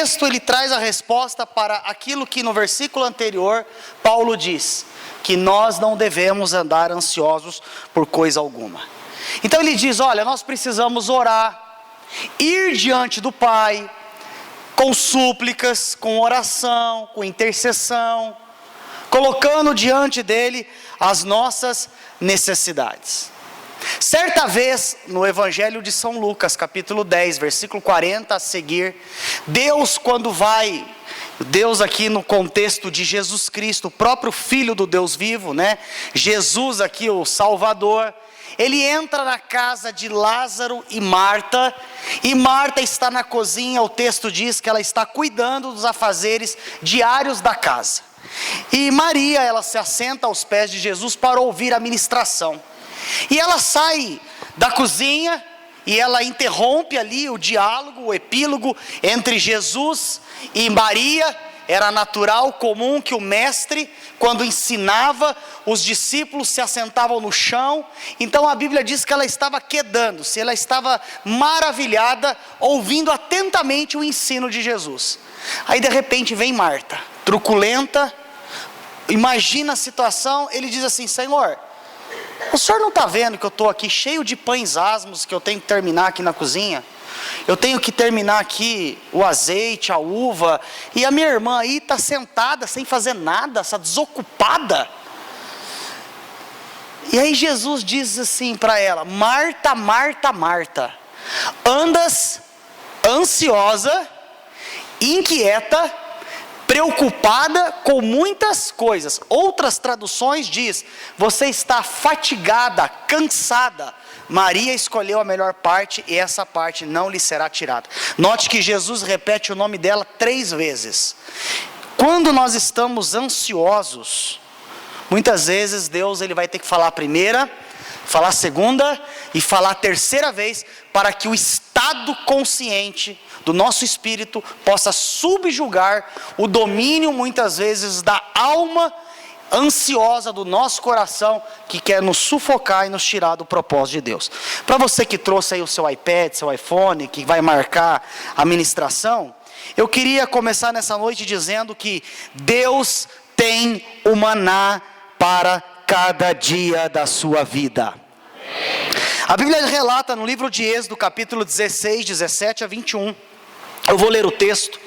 texto ele traz a resposta para aquilo que no versículo anterior Paulo diz, que nós não devemos andar ansiosos por coisa alguma. Então ele diz, olha, nós precisamos orar, ir diante do Pai, com súplicas, com oração, com intercessão, colocando diante dele as nossas necessidades. Certa vez, no Evangelho de São Lucas, capítulo 10, versículo 40 a seguir, Deus aqui no contexto de Jesus Cristo, o próprio Filho do Deus vivo, né? Jesus aqui, o Salvador, ele entra na casa de Lázaro e Marta está na cozinha. O texto diz que ela está cuidando dos afazeres diários da casa. E Maria, ela se assenta aos pés de Jesus para ouvir a ministração. E ela sai da cozinha e ela interrompe ali o diálogo, o epílogo entre Jesus e Maria. Era natural, comum que o mestre, quando ensinava, os discípulos se assentavam no chão. Então a Bíblia diz que ela estava quedando-se, ela estava maravilhada, ouvindo atentamente o ensino de Jesus. Aí de repente vem Marta, truculenta, imagina a situação. Ele diz assim: Senhor, o senhor não está vendo que eu estou aqui cheio de pães asmos, que eu tenho que terminar aqui na cozinha? Eu tenho que terminar aqui o azeite, a uva, e a minha irmã aí está sentada sem fazer nada, está desocupada. E aí Jesus diz assim para ela: Marta, Marta, Marta, andas ansiosa, inquieta, preocupada com muitas coisas. Outras traduções diz: você está fatigada, cansada. Maria escolheu a melhor parte e essa parte não lhe será tirada. Note que Jesus repete o nome dela 3 vezes. Quando nós estamos ansiosos, muitas vezes Deus ele vai ter que falar a primeira, falar a segunda e falar a terceira vez, para que o estado consciente do nosso espírito possa subjugar o domínio muitas vezes da alma ansiosa do nosso coração, que quer nos sufocar e nos tirar do propósito de Deus. Para você que trouxe aí o seu iPad, seu iPhone, que vai marcar a ministração, eu queria começar nessa noite dizendo que Deus tem o maná para cada dia da sua vida. A Bíblia relata no livro de Êxodo, capítulo 16, 17 a 21, eu vou ler o texto: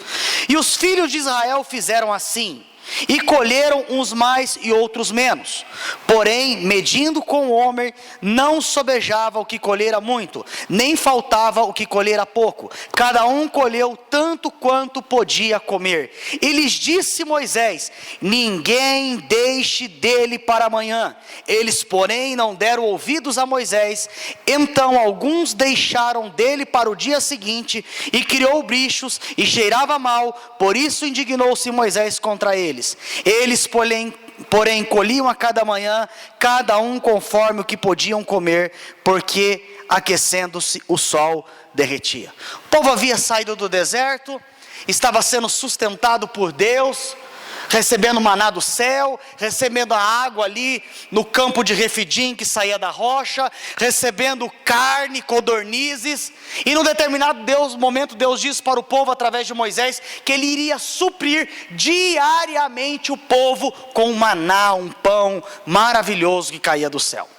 e os filhos de Israel fizeram assim, e colheram uns mais e outros menos. Porém, medindo com o homem, não sobejava o que colhera muito, nem faltava o que colhera pouco. Cada um colheu tanto quanto podia comer. E lhes disse Moisés: ninguém deixe dele para amanhã. Eles, porém, não deram ouvidos a Moisés. Então alguns deixaram dele para o dia seguinte, e criou bichos, e cheirava mal. Por isso indignou-se Moisés contra eles. Eles, porém, colhiam a cada manhã, cada um conforme o que podiam comer, porque aquecendo-se o sol derretia. O povo havia saído do deserto, estava sendo sustentado por Deus, recebendo maná do céu, recebendo a água ali no campo de Refidim que saía da rocha, recebendo carne, codornizes. E num determinado momento Deus disse para o povo através de Moisés que ele iria suprir diariamente o povo com maná, um pão maravilhoso que caía do céu.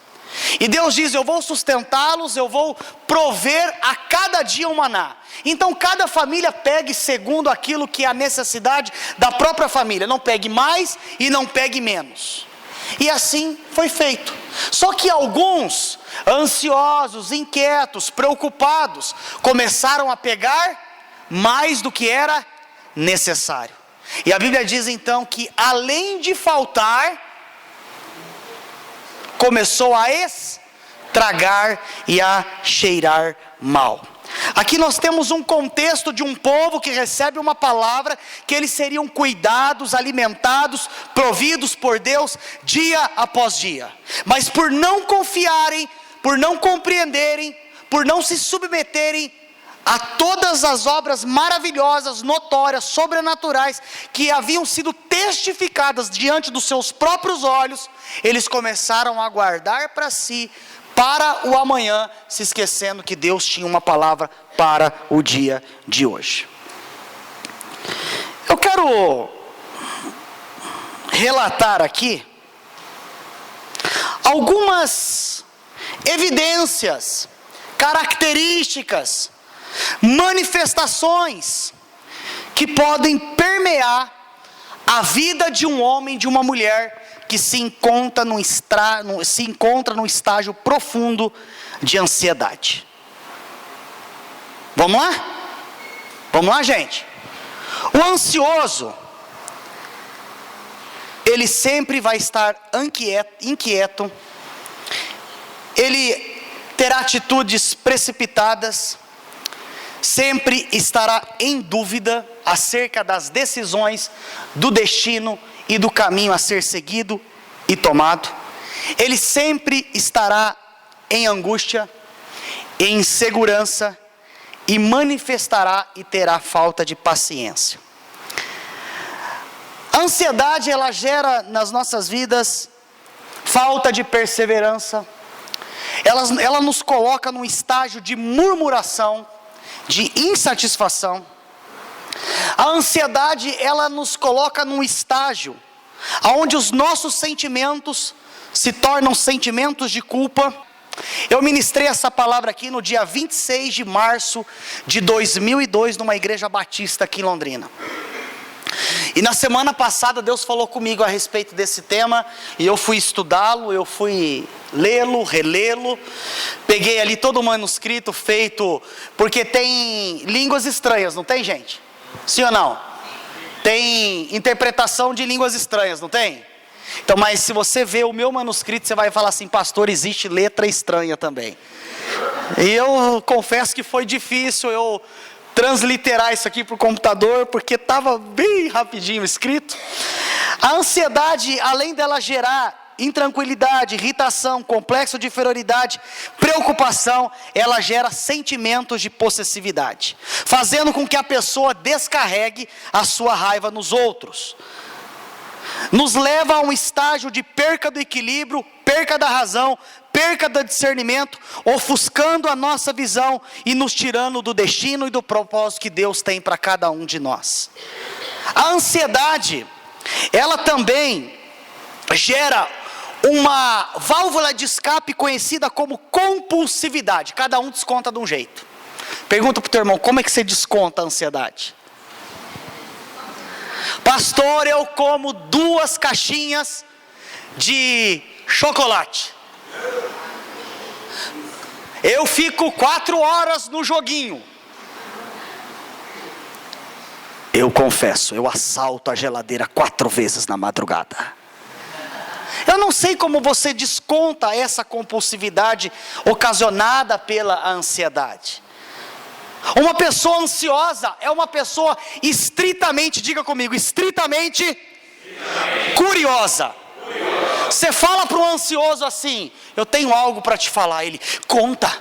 E Deus diz: eu vou sustentá-los, eu vou prover a cada dia um maná. Então cada família pegue segundo aquilo que é a necessidade da própria família, não pegue mais e não pegue menos. E assim foi feito. Só que alguns, ansiosos, inquietos, preocupados, começaram a pegar mais do que era necessário. E a Bíblia diz então que além de faltar, começou a estragar e a cheirar mal. Aqui nós temos um contexto de um povo que recebe uma palavra, que eles seriam cuidados, alimentados, providos por Deus dia após dia. Mas por não confiarem, por não compreenderem, por não se submeterem a todas as obras maravilhosas, notórias, sobrenaturais, que haviam sido testificadas diante dos seus próprios olhos, eles começaram a guardar para si, para o amanhã, se esquecendo que Deus tinha uma palavra para o dia de hoje. quero relatar aqui algumas evidências, características, manifestações que podem permear a vida de um homem, de uma mulher que se encontra num estágio profundo de ansiedade. Vamos lá? Vamos lá, gente? O ansioso, ele sempre vai estar inquieto, ele terá atitudes precipitadas, sempre estará em dúvida acerca das decisões, do destino e do caminho a ser seguido e tomado. Ele sempre estará em angústia, em insegurança, e manifestará e terá falta de paciência. A ansiedade, ela gera nas nossas vidas falta de perseverança, ela nos coloca num estágio de murmuração, de insatisfação. A ansiedade, ela nos coloca num estágio onde os nossos sentimentos se tornam sentimentos de culpa. Eu ministrei essa palavra aqui no dia 26 de março de 2002, numa igreja batista aqui em Londrina. E na semana passada Deus falou comigo a respeito desse tema, e eu fui estudá-lo, eu fui lê-lo, relê-lo, peguei ali todo o manuscrito feito, porque tem línguas estranhas, não tem, gente? Sim ou não? Tem interpretação de línguas estranhas, não tem? Então, mas se você vê o meu manuscrito, você vai falar assim: pastor, existe letra estranha também. E eu confesso que foi difícil eu transliterar isso aqui para o computador, porque estava bem rapidinho escrito. A ansiedade, além dela gerar intranquilidade, irritação, complexo de inferioridade, preocupação, ela gera sentimentos de possessividade, fazendo com que a pessoa descarregue a sua raiva nos outros. Nos leva a um estágio de perca do equilíbrio, perca da razão, perca do discernimento, ofuscando a nossa visão e nos tirando do destino e do propósito que Deus tem para cada um de nós. A ansiedade, ela também gera uma válvula de escape conhecida como compulsividade. Cada um desconta de um jeito. Pergunta para o teu irmão: como é que você desconta a ansiedade? Pastor, eu como 2 caixinhas de chocolate. Eu fico 4 horas no joguinho. Eu confesso, eu assalto a geladeira 4 vezes na madrugada. Eu não sei como você desconta essa compulsividade ocasionada pela ansiedade. Uma pessoa ansiosa é uma pessoa estritamente, diga comigo, estritamente curiosa. Você fala para um ansioso assim: eu tenho algo para te falar. Ele: conta,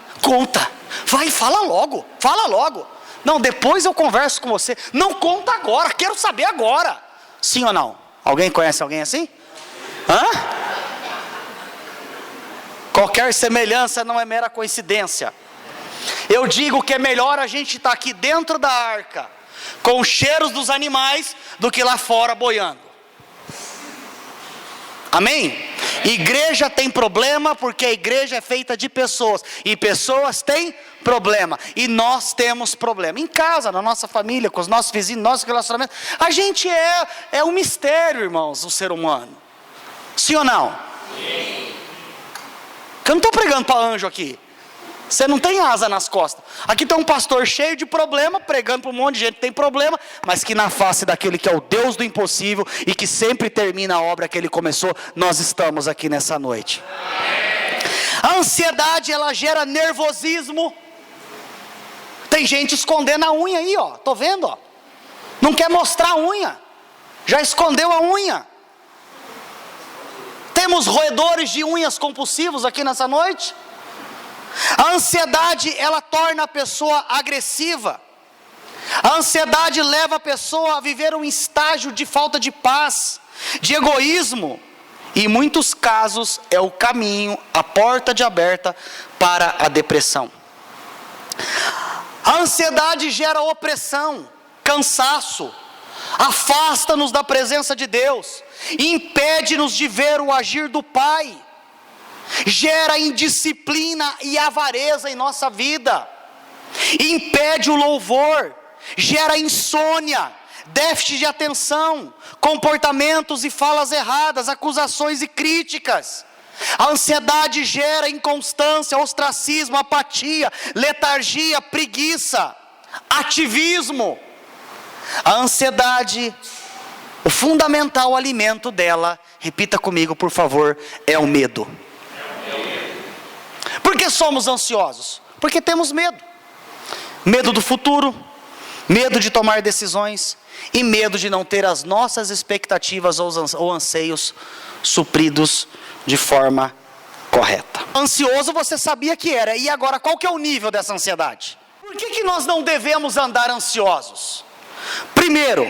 vai, fala logo. Não, depois eu converso com você. Não, conta agora, quero saber agora. Sim ou não? Alguém conhece alguém assim? Qualquer semelhança não é mera coincidência. Eu digo que é melhor a gente estar aqui dentro da arca, com os cheiros dos animais, do que lá fora boiando. Amém? Igreja tem problema porque a igreja é feita de pessoas, e pessoas têm problema, e nós temos problema. Em casa, na nossa família, com os nossos vizinhos, nossos relacionamentos, a gente é um mistério, irmãos, o ser humano. Sim ou não? Sim. Eu não estou pregando para anjo aqui. Você não tem asa nas costas. Aqui tem um pastor cheio de problema, pregando para um monte de gente que tem problema, mas que na face daquele que é o Deus do impossível e que sempre termina a obra que ele começou, nós estamos aqui nessa noite. A ansiedade, ela gera nervosismo. Tem gente escondendo a unha aí, ó. Tô vendo, ó. Não quer mostrar a unha. Já escondeu a unha. Temos roedores de unhas compulsivos aqui nessa noite. A ansiedade, ela torna a pessoa agressiva. A ansiedade leva a pessoa a viver um estágio de falta de paz, de egoísmo. E em muitos casos é o caminho, a porta de aberta para a depressão. A ansiedade gera opressão, cansaço, afasta-nos da presença de Deus, impede-nos de ver o agir do Pai, gera indisciplina e avareza em nossa vida, impede o louvor, gera insônia, déficit de atenção, comportamentos e falas erradas, acusações e críticas. A ansiedade gera inconstância, ostracismo, apatia, letargia, preguiça, ativismo. A ansiedade, o fundamental alimento dela, repita comigo por favor, é o medo. Por que somos ansiosos? Porque temos medo. Medo do futuro, medo de tomar decisões e medo de não ter as nossas expectativas ou anseios supridos de forma correta. Ansioso você sabia que era, e agora qual que é o nível dessa ansiedade? Por que nós não devemos andar ansiosos? Primeiro,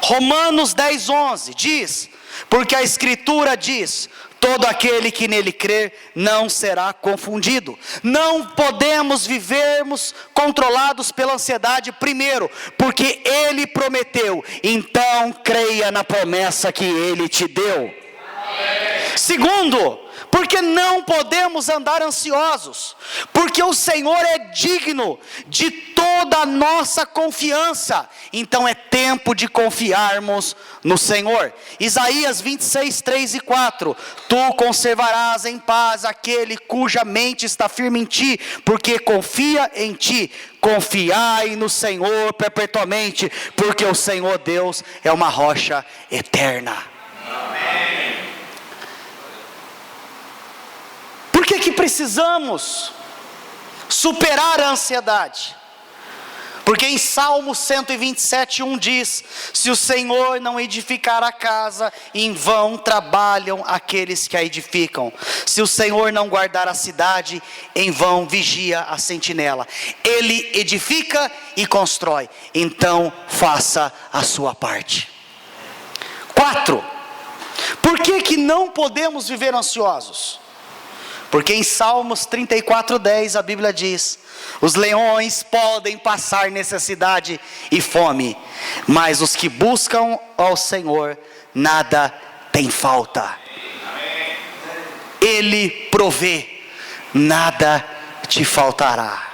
Romanos 10:11 diz, porque a Escritura diz, todo aquele que nele crer não será confundido. Não podemos vivermos controlados pela ansiedade, primeiro, porque Ele prometeu, então creia na promessa que Ele te deu. Segundo, porque não podemos andar ansiosos, porque o Senhor é digno de toda a nossa confiança, então é tempo de confiarmos no Senhor. Isaías 26, 3 e 4, tu conservarás em paz aquele cuja mente está firme em ti, porque confia em ti. Confiai no Senhor perpetuamente, porque o Senhor Deus é uma rocha eterna. Amém. Por que precisamos superar a ansiedade? Porque em Salmo 127:1 diz, se o Senhor não edificar a casa, em vão trabalham aqueles que a edificam. Se o Senhor não guardar a cidade, em vão vigia a sentinela. Ele edifica e constrói, então faça a sua parte. 4. Por que não podemos viver ansiosos? Porque em Salmos 34:10 a Bíblia diz, os leões podem passar necessidade e fome, mas os que buscam ao Senhor, nada tem falta. Ele provê, nada te faltará.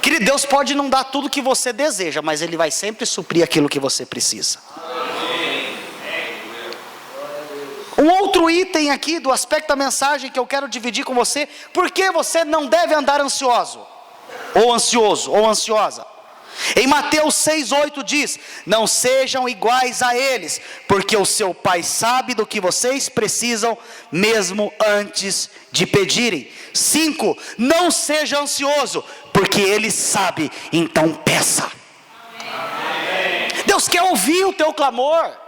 Querido, Deus pode não dar tudo que você deseja, mas Ele vai sempre suprir aquilo que você precisa. Um outro item aqui do aspecto da mensagem que eu quero dividir com você, por que você não deve andar ansioso, ou ansiosa? Em Mateus 6:8 diz, não sejam iguais a eles, porque o seu Pai sabe do que vocês precisam, mesmo antes de pedirem. 5, não seja ansioso, porque Ele sabe, então peça. Deus quer ouvir o teu clamor.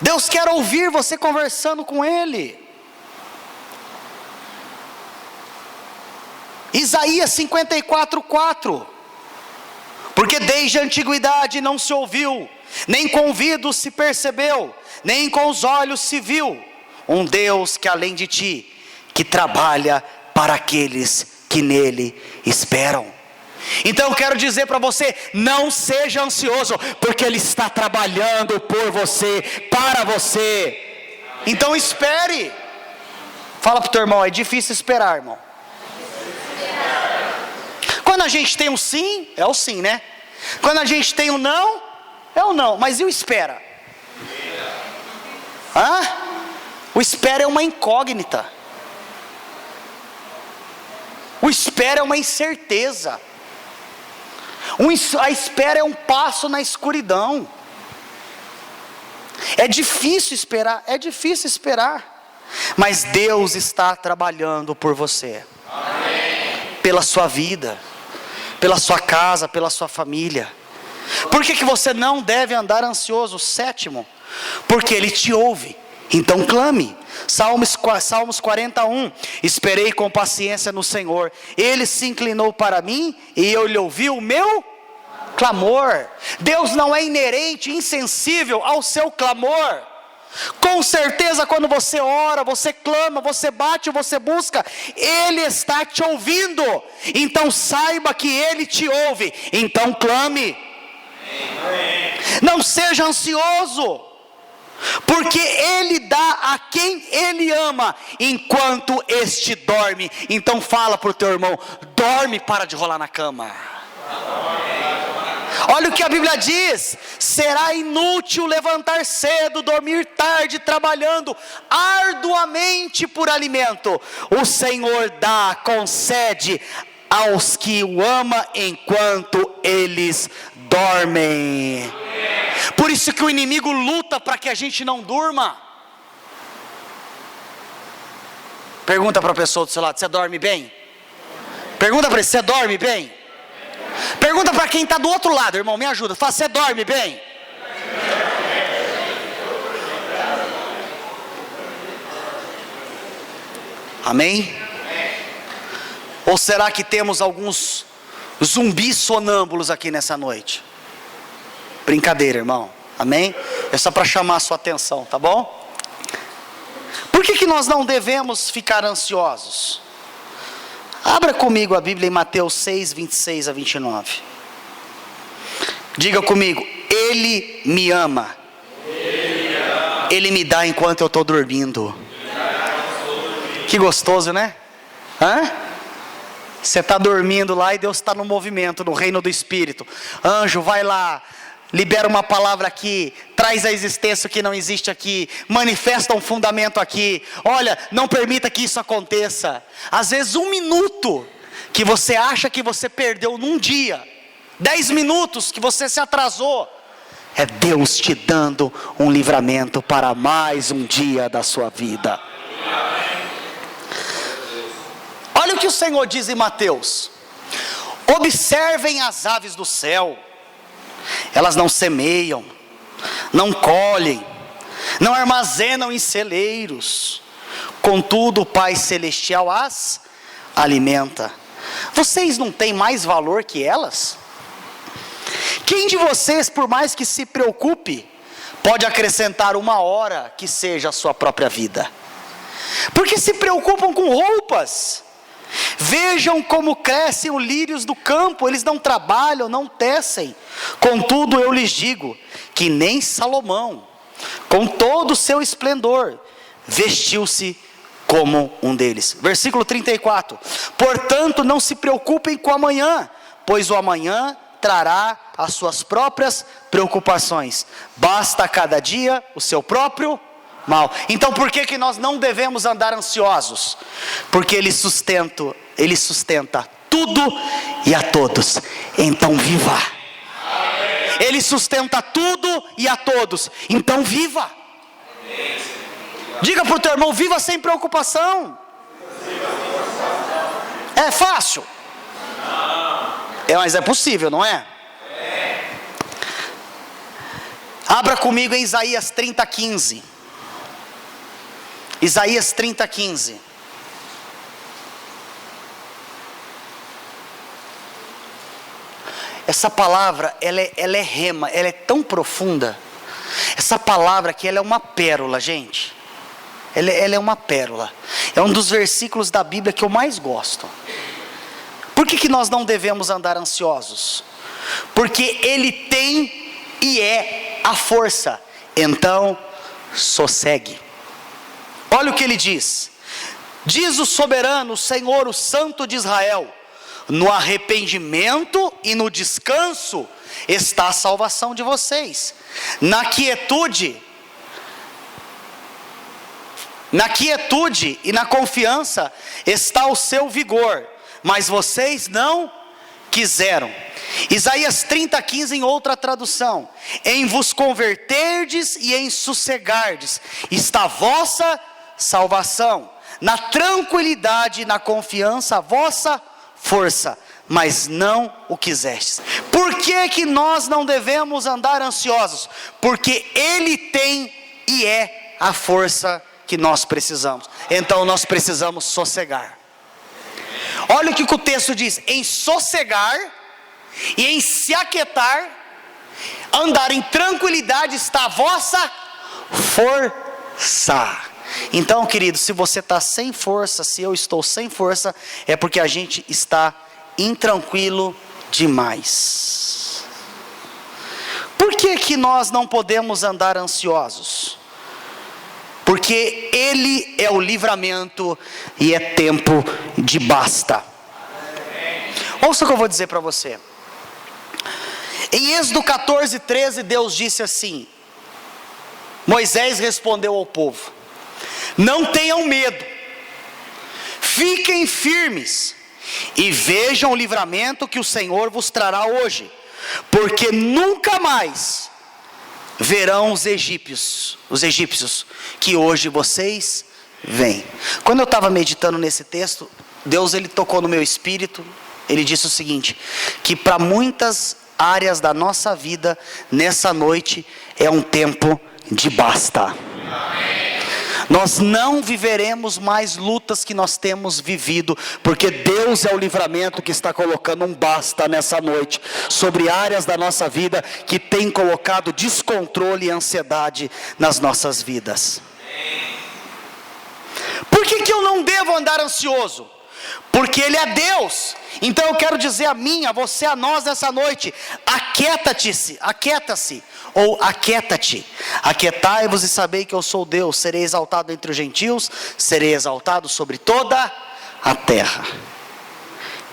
Deus quer ouvir você conversando com Ele. Isaías 54:4, porque desde a antiguidade não se ouviu, nem com ouvidos se percebeu, nem com os olhos se viu, um Deus que além de ti, que trabalha para aqueles que nele esperam. Então eu quero dizer para você, não seja ansioso, porque Ele está trabalhando por você, para você. Então espere. Fala para o teu irmão, é difícil esperar, irmão. Quando a gente tem um sim, é o sim, né? Quando a gente tem um não, é o não. Mas e o espera? O espera é uma incógnita. O espera é uma incerteza. A espera é um passo na escuridão. É difícil esperar, mas Deus está trabalhando por você. Amém. Pela sua vida, pela sua casa, pela sua família. Por que você não deve andar ansioso? 7, porque Ele te ouve, então clame. Salmos 41, esperei com paciência no Senhor, Ele se inclinou para mim, e eu lhe ouvi o meu clamor. Deus não é inerente, insensível ao seu clamor. Com certeza, quando você ora, você clama, você bate, você busca, Ele está te ouvindo. Então saiba que Ele te ouve. Então clame. Não seja ansioso, porque Ele dá a quem Ele ama, enquanto este dorme. Então fala para o teu irmão: dorme, para de rolar na cama. Olha o que a Bíblia diz: será inútil levantar cedo, dormir tarde, trabalhando arduamente por alimento. O Senhor dá, concede aos que o ama enquanto eles dormem. Por isso que o inimigo luta para que a gente não durma. Pergunta para a pessoa do seu lado: você dorme bem? Pergunta para ele: você dorme bem? Pergunta para quem está do outro lado, irmão, me ajuda. Fala: você dorme bem? Amém? Ou será que temos alguns zumbis sonâmbulos aqui nessa noite? Brincadeira, irmão. Amém? É só para chamar a sua atenção, tá bom? Por que nós não devemos ficar ansiosos? Abra comigo a Bíblia em Mateus 6, 26 a 29. Diga comigo: Ele me ama. Ele me dá enquanto eu estou dormindo. Que gostoso, né? Você está dormindo lá e Deus está no movimento, no reino do Espírito. Anjo, vai lá, libera uma palavra aqui, traz a existência o que não existe aqui, manifesta um fundamento aqui. Olha, não permita que isso aconteça. Às vezes 1 minuto que você acha que você perdeu num dia, 10 minutos que você se atrasou, é Deus te dando um livramento para mais um dia da sua vida. Olha o que o Senhor diz em Mateus: observem as aves do céu. Elas não semeiam, não colhem, não armazenam em celeiros, contudo o Pai Celestial as alimenta. Vocês não têm mais valor que elas? Quem de vocês, por mais que se preocupe, pode acrescentar 1 hora que seja a sua própria vida? Porque se preocupam com roupas. Vejam como crescem os lírios do campo, eles não trabalham, não tecem. Contudo eu lhes digo, que nem Salomão, com todo o seu esplendor, vestiu-se como um deles. Versículo 34. Portanto não se preocupem com o amanhã, pois o amanhã trará as suas próprias preocupações. Basta a cada dia o seu próprio mal. Então por que nós não devemos andar ansiosos? Porque Ele sustenta tudo e a todos. Então viva. Ele sustenta tudo e a todos. Então viva. Diga para o teu irmão: viva sem preocupação. É fácil? Mas é possível, não é? Abra comigo em Isaías 30:15. Isaías 30:15. Essa palavra, ela é rema, ela é tão profunda. Essa palavra aqui, ela é uma pérola, gente. Ela é uma pérola. É um dos versículos da Bíblia que eu mais gosto. Por que nós não devemos andar ansiosos? Porque Ele tem e é a força. Então, sossegue. Olha o que Ele diz: diz o soberano, o Senhor, o Santo de Israel: no arrependimento e no descanso está a salvação de vocês. Na quietude e na confiança está o seu vigor, mas vocês não quiseram. Isaías 30:15 em outra tradução: em vos converterdes e em sossegardes está a vossa salvação. Na tranquilidade e na confiança a vossa força, mas não o quisestes. Por que nós não devemos andar ansiosos? Porque Ele tem e é a força que nós precisamos. Então nós precisamos sossegar. Olha o que o texto diz: em sossegar e em se aquietar, andar em tranquilidade está a vossa força. Então, querido, se você está sem força, se eu estou sem força, é porque a gente está intranquilo demais. Por que nós não podemos andar ansiosos? Porque Ele é o livramento e é tempo de basta. Ouça o que eu vou dizer para você. Em Êxodo 14:13, Deus disse assim: Moisés respondeu ao povo: não tenham medo, fiquem firmes e vejam o livramento que o Senhor vos trará hoje, porque nunca mais verão os egípcios que hoje vocês veem. Quando eu estava meditando nesse texto, Deus ele tocou no meu espírito. Ele disse o seguinte: que para muitas áreas da nossa vida, nessa noite, é um tempo de basta. Nós não viveremos mais lutas que nós temos vivido, porque Deus é o livramento que está colocando um basta nessa noite, sobre áreas da nossa vida que tem colocado descontrole e ansiedade nas nossas vidas. Por que eu não devo andar ansioso? Porque Ele é Deus. Então eu quero dizer a mim, a você, a nós nessa noite: aquieta-se, ou aquieta-te. Aquietai-vos e sabei que eu sou Deus. Serei exaltado entre os gentios, serei exaltado sobre toda a terra.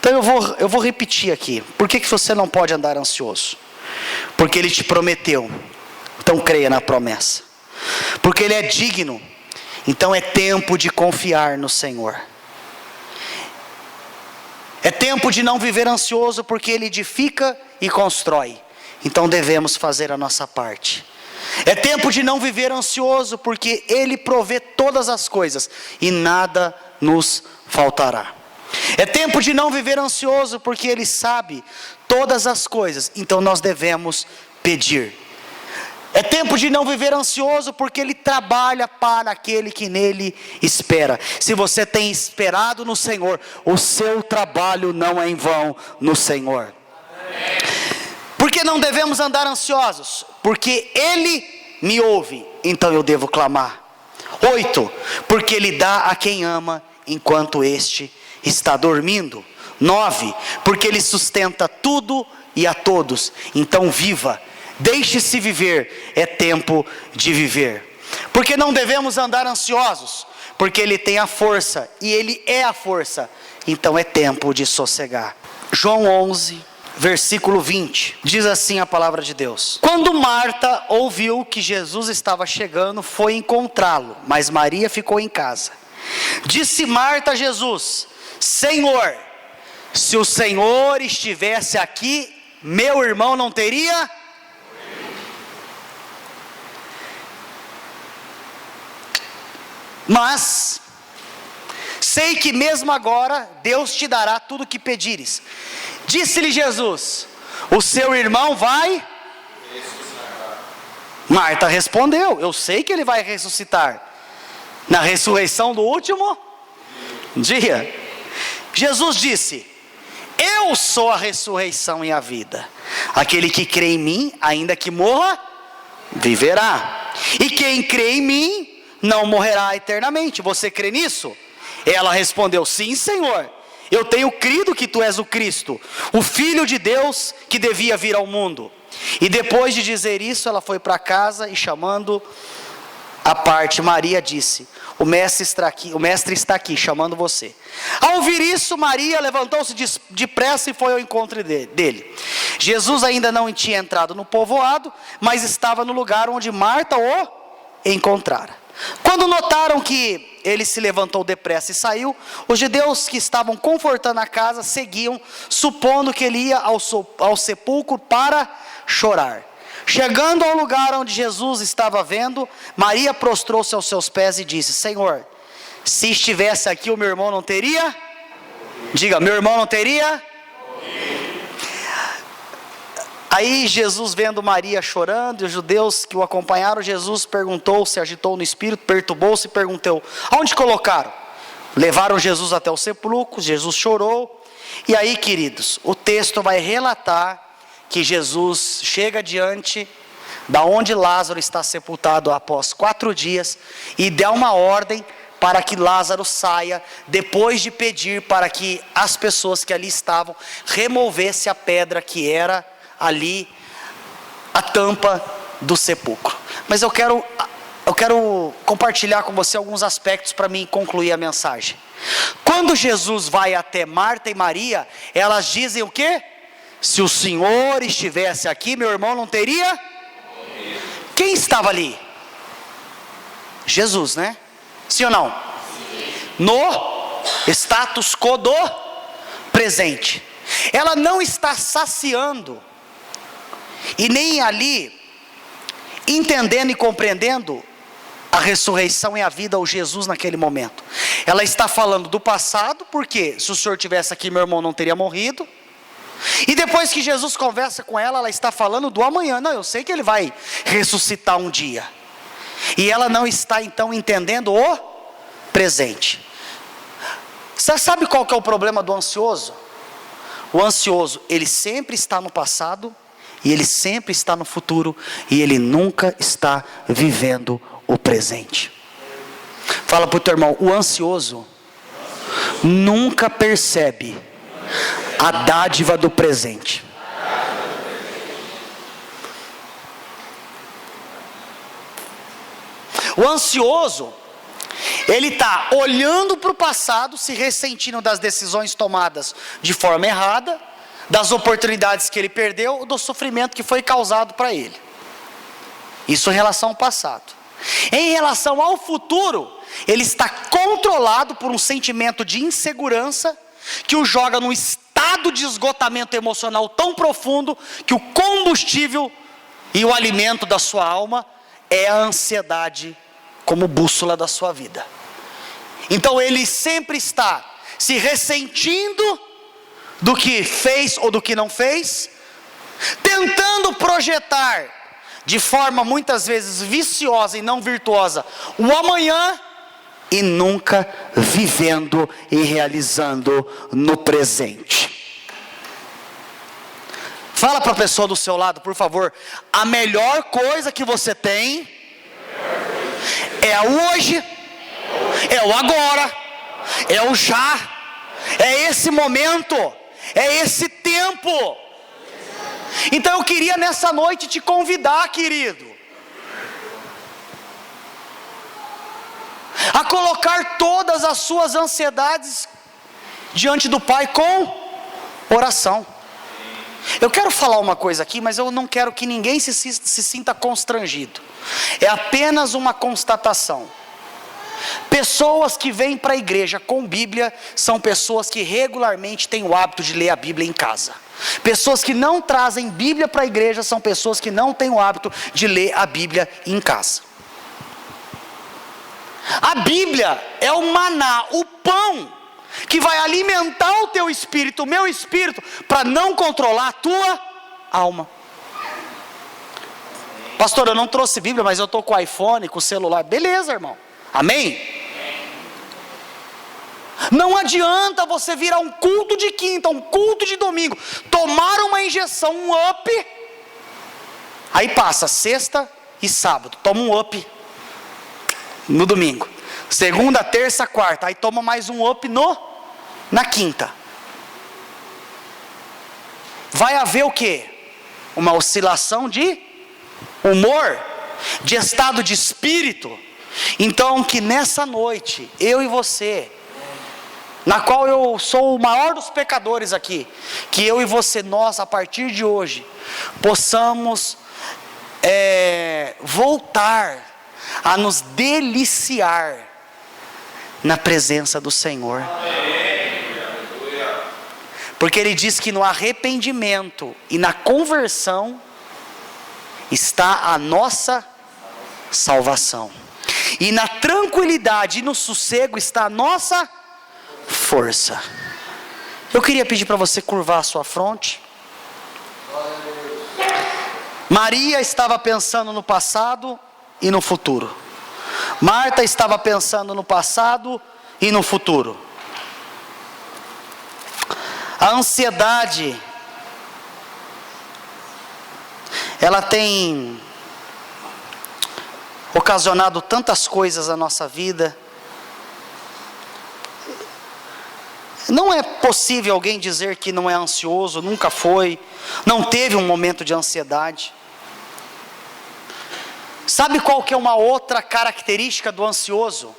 Então eu vou repetir aqui. Por que você não pode andar ansioso? Porque Ele te prometeu, então creia na promessa. Porque Ele é digno, então é tempo de confiar no Senhor. É tempo de não viver ansioso, porque Ele edifica e constrói. Então devemos fazer a nossa parte. É tempo de não viver ansioso, porque Ele provê todas as coisas e nada nos faltará. É tempo de não viver ansioso, porque Ele sabe todas as coisas, então nós devemos pedir. É tempo de não viver ansioso, porque Ele trabalha para aquele que nele espera. Se você tem esperado no Senhor, o seu trabalho não é em vão no Senhor. Por que não devemos andar ansiosos? Porque Ele me ouve, então eu devo clamar. 8, porque Ele dá a quem ama, enquanto este está dormindo. 9, porque Ele sustenta tudo e a todos, então viva. Deixe-se viver, é tempo de viver. Porque não devemos andar ansiosos? Porque Ele tem a força, e Ele é a força, então é tempo de sossegar. João 11, versículo 20, diz assim a palavra de Deus: quando Marta ouviu que Jesus estava chegando, foi encontrá-lo, mas Maria ficou em casa. Disse Marta a Jesus: Senhor, se o Senhor estivesse aqui, meu irmão não teria... Mas sei que mesmo agora Deus te dará tudo o que pedires. Disse-lhe Jesus: o seu irmão vai ressuscitar. Marta respondeu: eu sei que ele vai ressuscitar na ressurreição do último dia. Jesus disse: eu sou a ressurreição e a vida. Aquele que crê em mim, ainda que morra, viverá. E quem crê em mim não morrerá eternamente. Você crê nisso? Ela respondeu: sim, Senhor, eu tenho crido que tu és o Cristo, o Filho de Deus que devia vir ao mundo. E depois de dizer isso, ela foi para casa, e chamando à parte Maria, disse: o mestre está aqui chamando você. Ao ouvir isso, Maria levantou-se depressa e foi ao encontro dele. Jesus ainda não tinha entrado no povoado, mas estava no lugar onde Marta o encontrara. Quando notaram que ele se levantou depressa e saiu, os judeus que estavam confortando a casa seguiam, supondo que ele ia ao sepulcro para chorar. Chegando ao lugar onde Jesus estava vendo, Maria prostrou-se aos seus pés e disse: Senhor, se estivesse aqui, o meu irmão não teria? Diga, meu irmão não teria? Aí Jesus, vendo Maria chorando, e os judeus que o acompanharam, Jesus perguntou, se agitou no espírito, perturbou-se e perguntou: aonde colocaram? Levaram Jesus até o sepulcro, Jesus chorou. E aí, queridos, o texto vai relatar que Jesus chega diante da onde Lázaro está sepultado após 4 dias, e dá uma ordem para que Lázaro saia, depois de pedir para que as pessoas que ali estavam removessem a pedra que era ali a tampa do sepulcro. Mas eu quero compartilhar com você alguns aspectos para mim concluir a mensagem. Quando Jesus vai até Marta e Maria, elas dizem o quê? Se o Senhor estivesse aqui, meu irmão não teria? Quem estava ali? Jesus, né? Sim ou não? Sim. No status quo do presente. Ela não está saciando e nem ali entendendo e compreendendo a ressurreição e a vida, ou Jesus naquele momento. Ela está falando do passado, porque se o Senhor estivesse aqui, meu irmão não teria morrido. E depois que Jesus conversa com ela, ela está falando do amanhã. Não, eu sei que ele vai ressuscitar um dia. E ela não está então entendendo o presente. Você sabe qual que é o problema do ansioso? O ansioso, ele sempre está no passado, e ele sempre está no futuro, e ele nunca está vivendo o presente. Fala para o teu irmão, o ansioso nunca percebe a dádiva do presente. O ansioso, ele está olhando para o passado, se ressentindo das decisões tomadas de forma errada, das oportunidades que ele perdeu, do sofrimento que foi causado para ele. Isso em relação ao passado. Em relação ao futuro, ele está controlado por um sentimento de insegurança, que o joga num estado de esgotamento emocional tão profundo, que o combustível e o alimento da sua alma é a ansiedade como bússola da sua vida. Então ele sempre está se ressentindo do que fez ou do que não fez, tentando projetar de forma muitas vezes viciosa e não virtuosa o amanhã, e nunca vivendo e realizando no presente. Fala para a pessoa do seu lado, por favor, a melhor coisa que você tem é o hoje, é o agora, é o já, é esse momento, é esse tempo. Então eu queria nessa noite te convidar, querido, a colocar todas as suas ansiedades diante do Pai com oração. Eu quero falar uma coisa aqui, mas eu não quero que ninguém se sinta constrangido. É apenas uma constatação. Pessoas que vêm para a igreja com Bíblia são pessoas que regularmente têm o hábito de ler a Bíblia em casa. Pessoas que não trazem Bíblia para a igreja são pessoas que não têm o hábito de ler a Bíblia em casa. A Bíblia é o maná, o pão que vai alimentar o teu espírito, o meu espírito, para não controlar a tua alma. Pastor, eu não trouxe Bíblia, mas eu estou com o iPhone, com o celular. Beleza, irmão. Amém? Não adianta você vir a um culto de quinta, um culto de domingo, tomar uma injeção, um up, aí passa sexta e sábado, toma um up no domingo, segunda, terça, quarta, aí toma mais um up na quinta. Vai haver o quê? Uma oscilação de humor, de estado de espírito. Então que nessa noite, eu e você, na qual eu sou o maior dos pecadores aqui, que eu e você, nós a partir de hoje, possamos voltar a nos deliciar na presença do Senhor. Porque Ele diz que no arrependimento e na conversão está a nossa salvação. E na tranquilidade e no sossego está a nossa força. Eu queria pedir para você curvar a sua fronte. Maria estava pensando no passado e no futuro. Marta estava pensando no passado e no futuro. A ansiedade, ela tem ocasionado tantas coisas na nossa vida. Não é possível alguém dizer que não é ansioso, nunca foi, não teve um momento de ansiedade. Sabe qual que é uma outra característica do ansioso?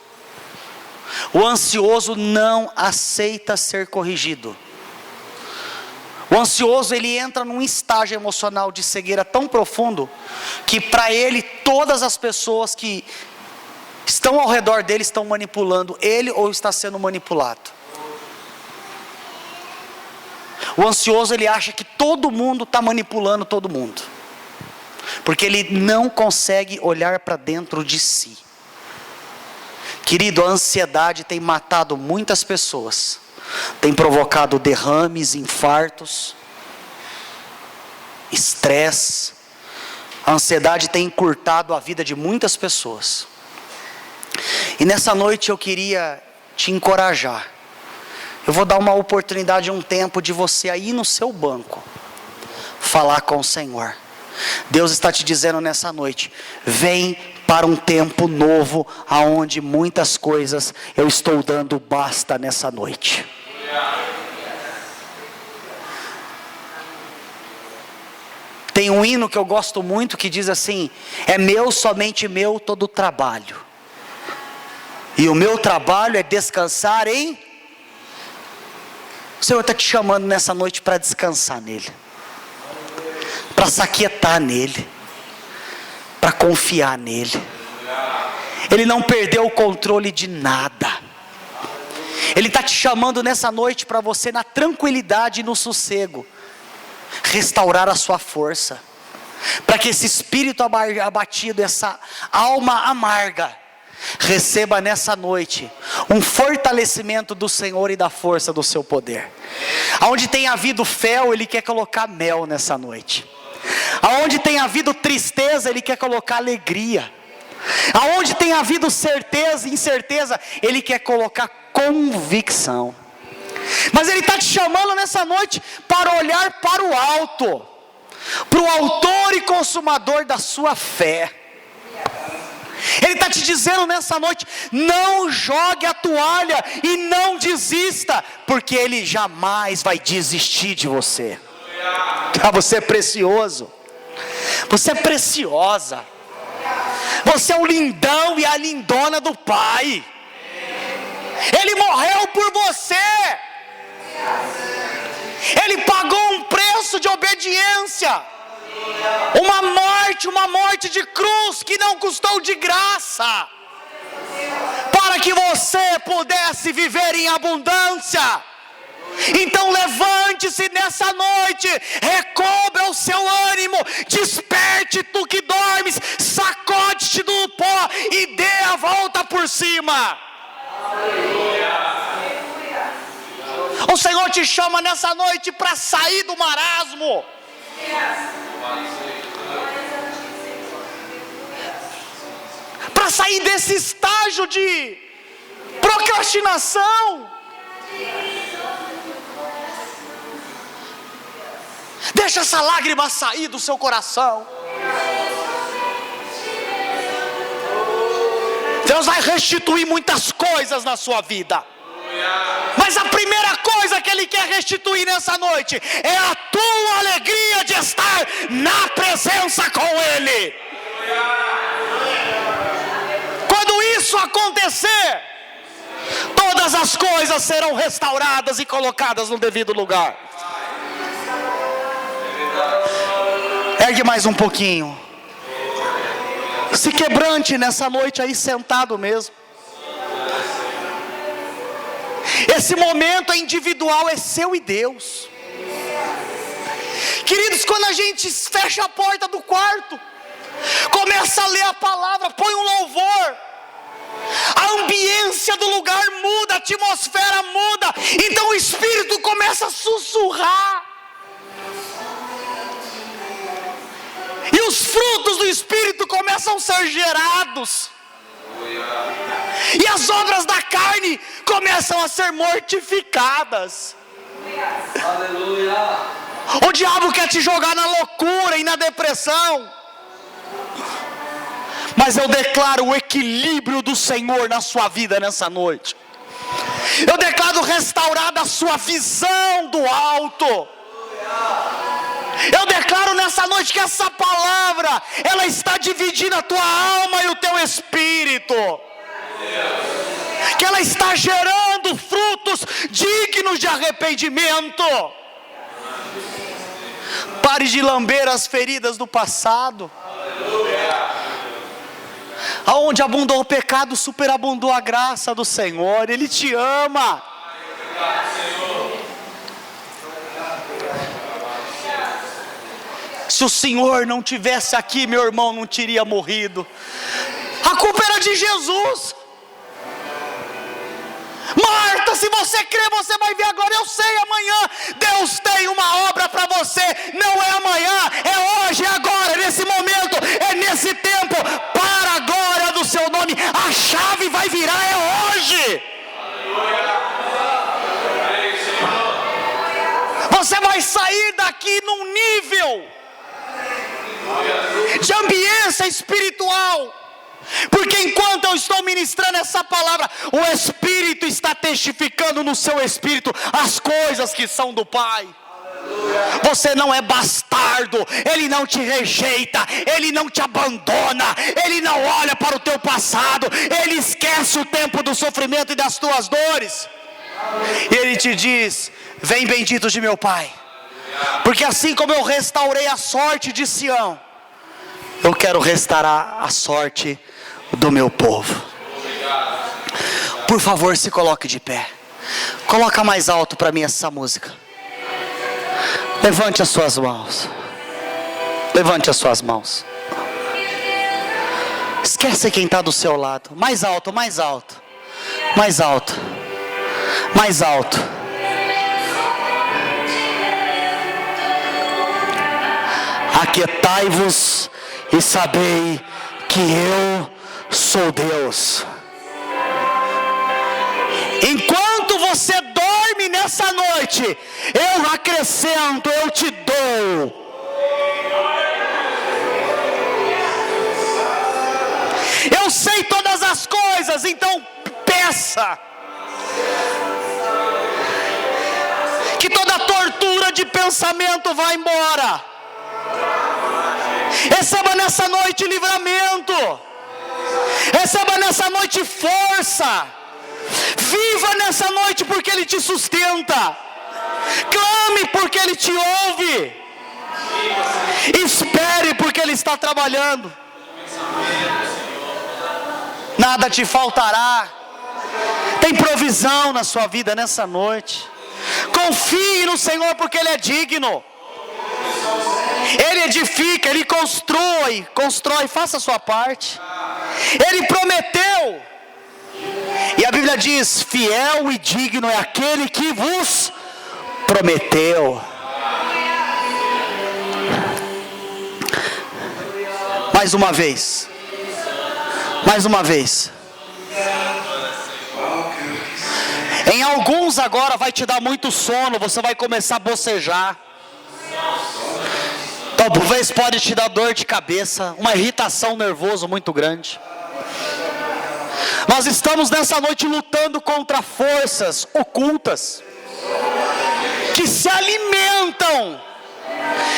O ansioso não aceita ser corrigido. O ansioso, ele entra num estágio emocional de cegueira tão profundo, que para ele todas as pessoas que estão ao redor dele estão manipulando ele ou está sendo manipulado. O ansioso, ele acha que todo mundo está manipulando todo mundo, porque ele não consegue olhar para dentro de si. Querido, a ansiedade tem matado muitas pessoas, tem provocado derrames, infartos, estresse. A ansiedade tem encurtado a vida de muitas pessoas. E nessa noite eu queria te encorajar. Eu vou dar uma oportunidade, um tempo de você aí no seu banco falar com o Senhor. Deus está te dizendo nessa noite: vem para um tempo novo, aonde muitas coisas eu estou dando basta nessa noite. Tem um hino que eu gosto muito que diz assim: é meu, somente meu, todo o trabalho, e o meu trabalho é descansar em... O Senhor está te chamando nessa noite para descansar nele, para se aquietar nele, para confiar nele. Ele não perdeu o controle de nada. Ele está te chamando nessa noite para você, na tranquilidade e no sossego, restaurar a sua força, para que esse espírito abatido, essa alma amarga, receba nessa noite um fortalecimento do Senhor e da força do seu poder. Aonde tem havido fel, Ele quer colocar mel nessa noite. Aonde tem havido tristeza, Ele quer colocar alegria. Aonde tem havido certeza e incerteza, Ele quer colocar convicção. Mas Ele está te chamando nessa noite para olhar para o alto, para o autor e consumador da sua fé. Ele está te dizendo nessa noite: não jogue a toalha e não desista, porque Ele jamais vai desistir de você. Você é precioso, você é preciosa, você é o lindão e a lindona do Pai. Ele morreu por você, Ele pagou um preço de obediência, uma morte de cruz que não custou de graça, para que você pudesse viver em abundância. Então levante-se nessa noite, recobra o seu ânimo, desperte tu que dormes, sacode-te do pó e dê a volta por cima. O Senhor te chama nessa noite para sair do marasmo, para sair desse estágio de procrastinação. Deixa essa lágrima sair do seu coração. Deus vai restituir muitas coisas na sua vida, mas a primeira coisa que Ele quer restituir nessa noite é a tua alegria de estar na presença com Ele. Quando isso acontecer, todas as coisas serão restauradas e colocadas no devido lugar. Ergue mais um pouquinho, se quebrante nessa noite aí sentado mesmo. Esse momento é individual, é seu e Deus. Queridos, quando a gente fecha a porta do quarto, começa a ler a palavra, põe um louvor, a ambiência do lugar muda, a atmosfera muda, então o Espírito começa a sussurrar, e os frutos do Espírito começam a ser gerados, e as obras da carne começam a ser mortificadas. Aleluia. O diabo quer te jogar na loucura e na depressão, Mas eu declaro o equilíbrio do Senhor na sua vida nessa noite. Eu declaro restaurada a sua visão do alto. Eu declaro nessa noite que essa palavra, ela está dividindo a tua alma e o teu espírito. Que ela está gerando frutos dignos de arrependimento. Pare de lamber as feridas do passado. Aonde abundou o pecado, superabundou a graça do Senhor. Ele te ama. Se o Senhor não tivesse aqui, meu irmão não teria morrido. A culpa era de Jesus. Marta, se você crê, você vai ver agora. Eu sei, amanhã Deus tem uma obra para você. Não é amanhã, é hoje, é agora, nesse momento, é nesse tempo, para a glória do seu nome. A chave vai virar, é hoje. Você vai sair daqui num nível de ambiência espiritual. Porque enquanto eu estou ministrando essa palavra, o Espírito está testificando no seu espírito as coisas que são do Pai. Você não é bastardo. Ele não te rejeita, Ele não te abandona, Ele não olha para o teu passado, Ele esquece o tempo do sofrimento e das tuas dores. E Ele te diz: vem bendito de meu Pai, porque assim como eu restaurei a sorte de Sião, eu quero restaurar a sorte do meu povo. Por favor, se coloque de pé. Coloca mais alto para mim essa música. Levante as suas mãos. Levante as suas mãos. Esquece quem está do seu lado. Mais alto, mais alto. Mais alto. Mais alto. Aquietai-vos e sabei que eu sou Deus. Enquanto você dorme nessa noite, eu acrescento, eu te dou. Eu sei todas as coisas, então peça. Que toda tortura de pensamento vá embora. Receba nessa noite livramento. Receba nessa noite força. Viva nessa noite porque Ele te sustenta. Clame porque Ele te ouve. Espere porque Ele está trabalhando. Nada te faltará. Tem provisão na sua vida nessa noite. Confie no Senhor porque Ele é digno. Ele edifica, Ele constrói, faça a sua parte. Ele prometeu. E a Bíblia diz: fiel e digno é aquele que vos prometeu. Mais uma vez. Mais uma vez. Em alguns agora vai te dar muito sono, você vai começar a bocejar. Talvez pode te dar dor de cabeça, uma irritação nervosa muito grande. Nós estamos nessa noite lutando contra forças ocultas que se alimentam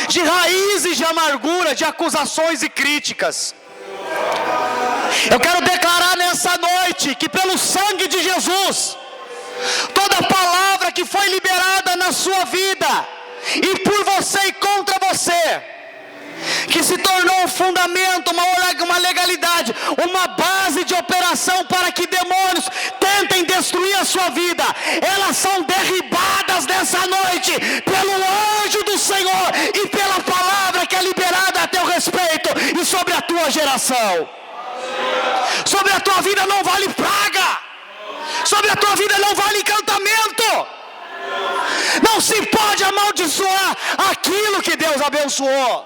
de raízes de amargura, de acusações e críticas. Eu quero declarar nessa noite que pelo sangue de Jesus, toda palavra que foi liberada na sua vida, e por você e contra você, que se tornou um fundamento, uma legalidade, uma base de operação para que demônios tentem destruir a sua vida, elas são derribadas nessa noite pelo anjo do Senhor e pela palavra que é liberada a teu respeito e sobre a tua geração. Sobre a tua vida não vale praga, sobre a tua vida não vale encantamento. Não se pode amaldiçoar aquilo que Deus abençoou.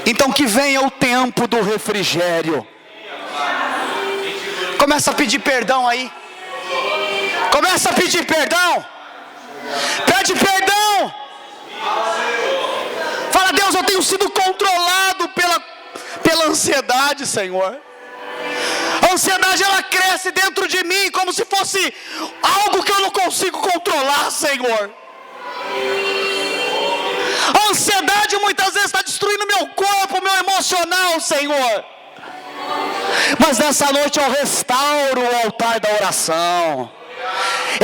Então que venha o tempo do refrigério. Começa a pedir perdão aí. Começa a pedir perdão. Pede perdão. Fala: Deus, eu tenho sido controlado ansiedade, Senhor. A ansiedade, ela cresce dentro de mim como se fosse algo que eu não consigo controlar, Senhor. A ansiedade muitas vezes está destruindo meu corpo, meu emocional, Senhor. Mas nessa noite eu restauro o altar da oração.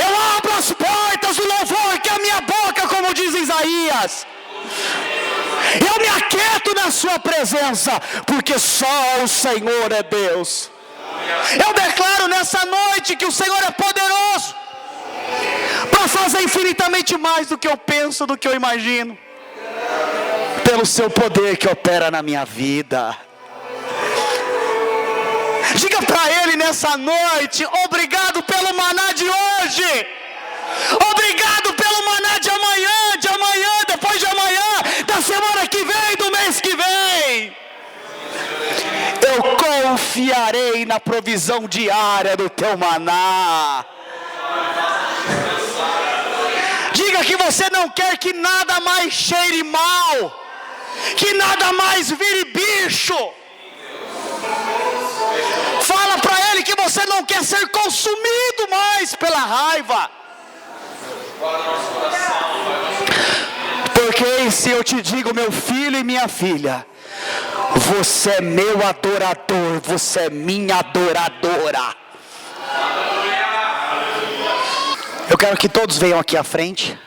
Eu abro as portas do louvor, que é a minha boca, como diz Isaías. Eu me aquieto na sua presença, porque só o Senhor é Deus. Eu declaro nessa noite que o Senhor é poderoso para fazer infinitamente mais do que eu penso, do que eu imagino, pelo seu poder que opera na minha vida. Diga para Ele nessa noite: obrigado pelo maná de hoje, obrigado pelo maná de amanhã, depois de amanhã, da semana que vem, do mês que vem. Eu confiarei na provisão diária do teu maná. Diga que você não quer que nada mais cheire mal, que nada mais vire bicho. Fala para Ele que você não quer ser consumido mais pela raiva. Porque se eu te digo, meu filho e minha filha, você é meu adorador, você é minha adoradora. Eu quero que todos venham aqui à frente.